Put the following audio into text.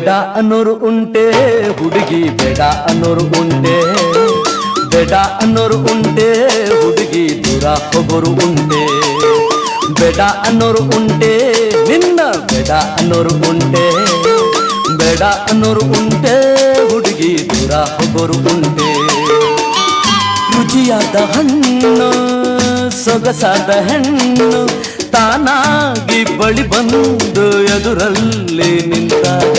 ಬೇಡ ಅನ್ನೋರು ಉಂಟೆ ಹುಡುಗಿ, ಬೇಡ ಅನ್ನೋರು ಉಂಟೆ, ಬೇಡ ಅನ್ನೋರು ಉಂಟೆ ಹುಡುಗಿ, ದೂರ ಹೋಗೋರು ಉಂಟೆ. ಬೇಡ ಅನ್ನೋರು ಉಂಟೆ ನಿನ್ನ, ಬೇಡ ಅನ್ನೋರು ಉಂಟೆ, ಬೇಡ ಅನ್ನೋರು ಉಂಟೆ ಹುಡುಗಿ, ದೂರ ಹೋಗೋರು ಉಂಟೆ. ರುಚಿಯಾದ ಹಣ್ಣು ಸೊಗಸಾದ ಹೆಣ್ಣು ತಾನಾಗಿ ಬಳಿ ಬಂದು ಎದುರಲ್ಲಿ ನಿಂತಾಗ